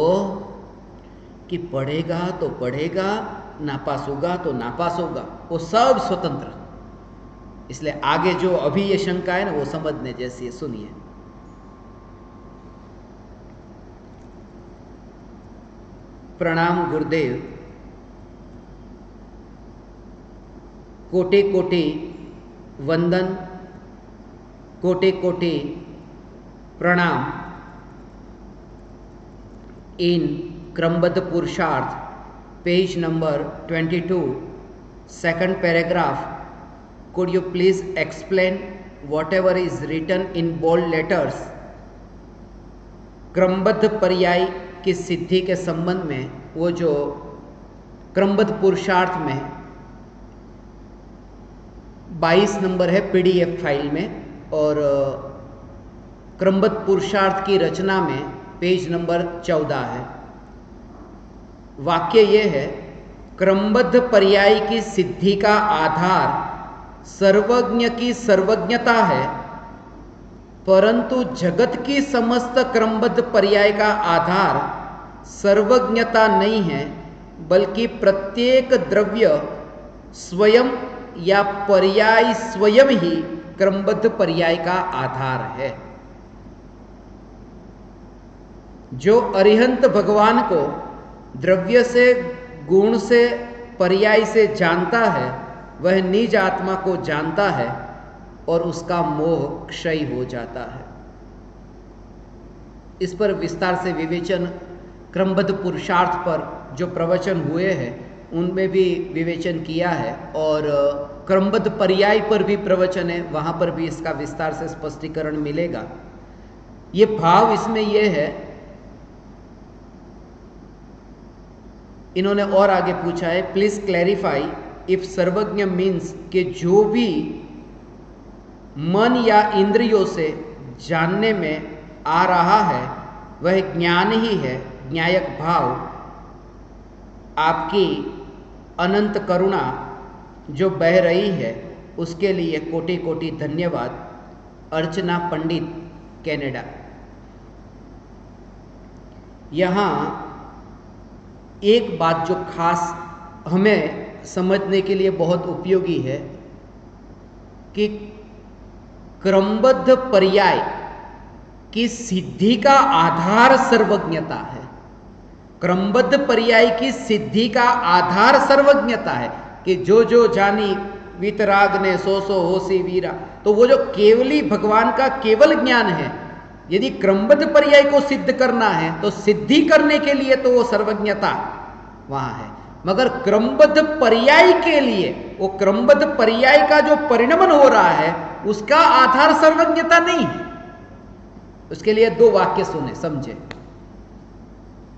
कि पढ़ेगा तो पढ़ेगा, नापास होगा तो नापास होगा, वो सब स्वतंत्र। इसलिए आगे जो अभी ये शंका है ना, वो समझने जैसी है। सुनिए, प्रणाम गुरुदेव, कोटि कोटि वंदन, कोटि कोटि प्रणाम। इन क्रमबद्ध पुरुषार्थ page number 22, second paragraph, could you please explain whatever is written in bold letters? क्रमबद्ध पर्याय की सिद्धि के संबंध में वो जो क्रमबद्ध पुरुषार्थ में 22 नंबर है पीडीएफ फाइल में, और क्रमबद्ध पुरुषार्थ की रचना में पेज नंबर 14 है। वाक्य ये है, क्रमबद्ध पर्याय की सिद्धि का आधार सर्वज्ञ की सर्वज्ञता है, परंतु जगत की समस्त क्रमबद्ध पर्याय का आधार सर्वज्ञता नहीं है, बल्कि प्रत्येक द्रव्य स्वयं या पर्याय स्वयं ही क्रमबद्ध पर्याय का आधार है। जो अरिहंत भगवान को द्रव्य से, गुण से, पर्याय से जानता है, वह निज आत्मा को जानता है और उसका मोह क्षय हो जाता है। इस पर विस्तार से विवेचन क्रमबद्ध पुरुषार्थ पर जो प्रवचन हुए हैं उनमें भी विवेचन किया है, और क्रमबद्ध पर्याय पर भी प्रवचन है, वहां पर भी इसका विस्तार से स्पष्टीकरण मिलेगा। ये भाव इसमें यह है, इन्होंने और आगे पूछा है, प्लीज क्लैरिफाई इफ सर्वज्ञ मीन्स कि जो भी मन या इंद्रियों से जानने में आ रहा है वह ज्ञान ही है। ज्ञायक भाव आपकी अनंत करुणा जो बह रही है उसके लिए कोटि कोटि धन्यवाद। अर्चना पंडित, कनाडा। यहाँ एक बात जो खास हमें समझने के लिए बहुत उपयोगी है कि क्रमबद्ध पर्याय की सिद्धि का आधार सर्वज्ञता है। क्रमबद्ध पर्याय की सिद्धि का आधार सर्वज्ञता है कि जो जो जानी वीतराग ने सो सो होसी वीरा, तो वो जो केवली भगवान का केवल ज्ञान है, यदि क्रमबद्ध पर्याय को सिद्ध करना है तो सिद्धि करने के लिए तो वो सर्वज्ञता वहां है, मगर क्रमबद्ध पर्याय के लिए वो क्रमबद्ध पर्याय का जो परिणमन हो रहा है उसका आधार सर्वज्ञता नहीं है। उसके लिए दो वाक्य सुने, समझे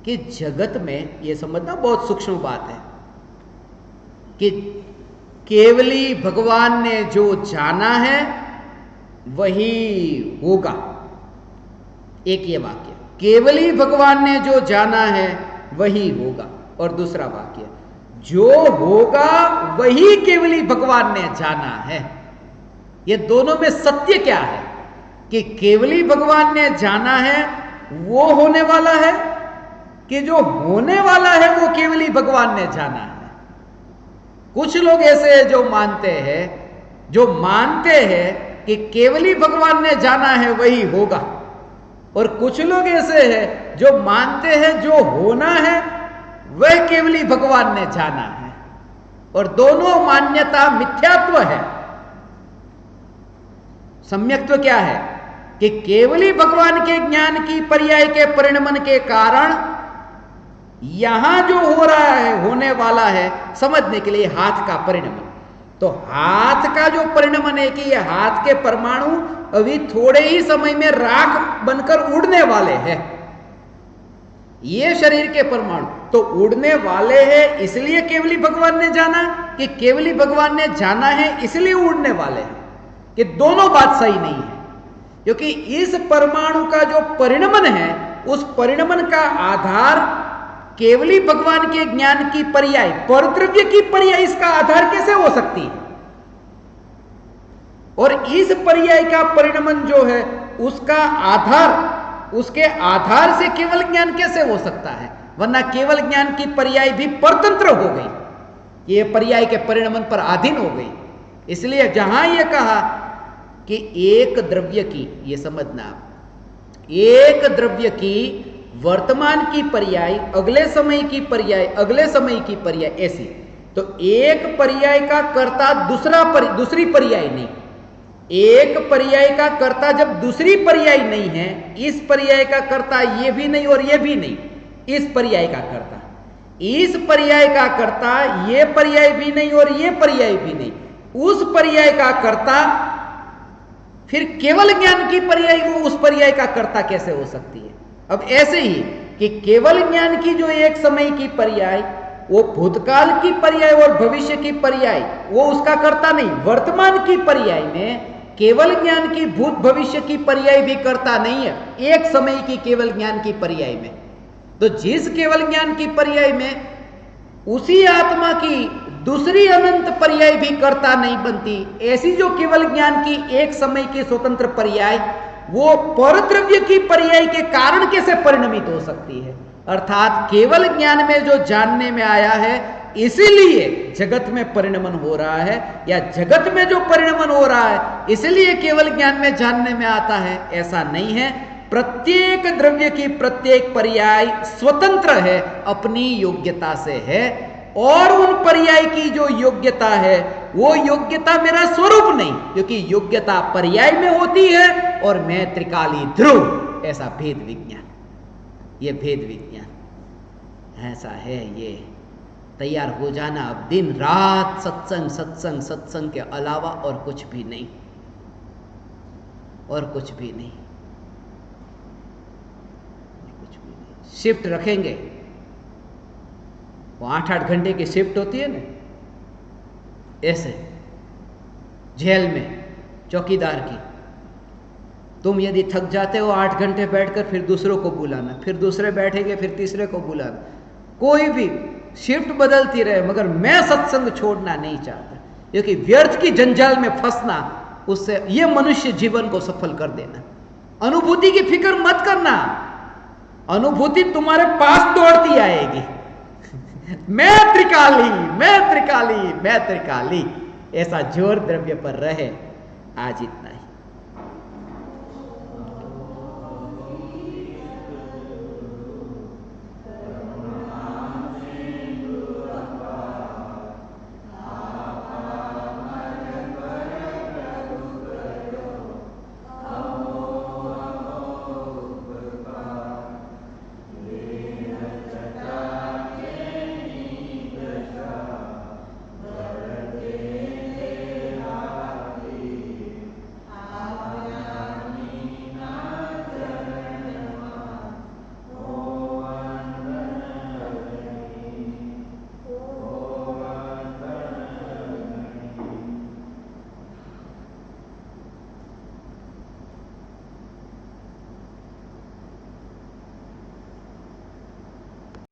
कि जगत में, यह समझना बहुत सूक्ष्म बात है कि केवली भगवान ने जो जाना है वही होगा। एक ये वाक्य, केवली भगवान ने जो जाना है वही होगा, और दूसरा वाक्य, जो होगा वही केवली भगवान ने जाना है। ये दोनों में सत्य क्या है कि केवली भगवान ने जाना है वो होने वाला है, कि जो होने वाला है वो केवली भगवान ने जाना है। कुछ लोग ऐसे हैं जो मानते हैं कि केवली भगवान ने जाना है वही होगा, और कुछ लोग ऐसे हैं जो मानते हैं जो होना है वह केवली भगवान ने जाना है, और दोनों मान्यता मिथ्यात्व है। सम्यक्त्व क्या है कि केवली भगवान के ज्ञान की पर्याय के परिणमन के कारण यहां जो हो रहा है, होने वाला है, समझने के लिए हाथ का परिणमन, तो हाथ का जो परिणमन है कि ये हाथ के परमाणु अभी थोड़े ही समय में राख बनकर उड़ने वाले हैं। ये शरीर के परमाणु तो उड़ने वाले हैं, इसलिए केवली भगवान ने जाना, कि केवली भगवान ने जाना है इसलिए उड़ने वाले हैं, कि दोनों बात सही नहीं है। क्योंकि इस परमाणु का जो परिणमन है उस परिणमन का आधार केवली भगवान के ज्ञान की पर्याय, परद्रव्य की पर्याय इसका आधार कैसे हो सकती है? और इस पर्याय का परिणमन जो है उसका आधार, उसके आधार से केवल ज्ञान कैसे हो सकता है? वरना केवल ज्ञान की पर्याय भी परतंत्र हो गई, ये पर्याय के परिणमन पर अधीन हो गई। इसलिए जहां यह कहा कि एक द्रव्य की, ये समझना आप, एक द्रव्य की वर्तमान की पर्याय, अगले समय की पर्याय, अगले समय की पर्याय, ऐसी, तो एक पर्याय का कर्ता दूसरी पर्याय नहीं, एक पर्याय का कर्ता जब दूसरी पर्याय नहीं है, इस पर्याय का कर्ता ये भी नहीं और ये भी नहीं, इस पर्याय का कर्ता, इस पर्याय का कर्ता ये पर्याय भी नहीं और ये पर्याय भी नहीं, उस पर्याय का कर्ता, फिर केवल ज्ञान की पर्याय वो उस पर्याय का कर्ता कैसे हो सकती है? अब ऐसे ही कि केवल ज्ञान की जो एक समय की पर्याय, वो भूतकाल की पर्याय और भविष्य की पर्याय, वो उसका कर्ता नहीं। वर्तमान की पर्याय में केवल ज्ञान की भूत भविष्य की पर्याय भी कर्ता नहीं है, एक समय की केवल ज्ञान की पर्याय में। तो जिस केवल ज्ञान की पर्याय में उसी आत्मा की दूसरी अनंत पर्याय भी कर्ता नहीं बनती, ऐसी जो केवल ज्ञान की एक समय की स्वतंत्र पर्याय वो परद्रव्य की पर्याय के कारण कैसे परिणमित हो सकती है। अर्थात केवल ज्ञान में जो जानने में आया है इसीलिए जगत में परिणमन हो रहा है, या जगत में जो परिणमन हो रहा है इसलिए केवल ज्ञान में जानने में आता है, ऐसा नहीं है। प्रत्येक द्रव्य की प्रत्येक पर्याय स्वतंत्र है, अपनी योग्यता से है, और उन पर्याय की जो योग्यता है वो योग्यता मेरा स्वरूप नहीं, क्योंकि योग्यता पर्याय में होती है और मैं त्रिकाली ध्रुव, ऐसा भेद विज्ञान, ये भेद विज्ञान ऐसा है। ये तैयार हो जाना, अब दिन रात सत्संग सत्संग सत्संग के अलावा और कुछ भी नहीं, और कुछ भी नहीं, कुछ भी नहीं। शिफ्ट रखेंगे, वो 8-8 घंटे की शिफ्ट होती है ना, ऐसे जेल में चौकीदार की, तुम यदि थक जाते हो 8 घंटे बैठकर फिर दूसरों को बुलाना, फिर दूसरे बैठेंगे फिर तीसरे को बुलाना, कोई भी शिफ्ट बदलती रहे, मगर मैं सत्संग छोड़ना नहीं चाहता, क्योंकि व्यर्थ की जंजाल में फंसना, उससे ये मनुष्य जीवन को सफल कर देना। अनुभूति की फिक्र मत करना, अनुभूति तुम्हारे पास दौड़ती आएगी। मैं त्रिकाली, मैं त्रिकाली, मैं त्रिकाली, ऐसा जोर द्रव्य पर रहे। आज इतना ही।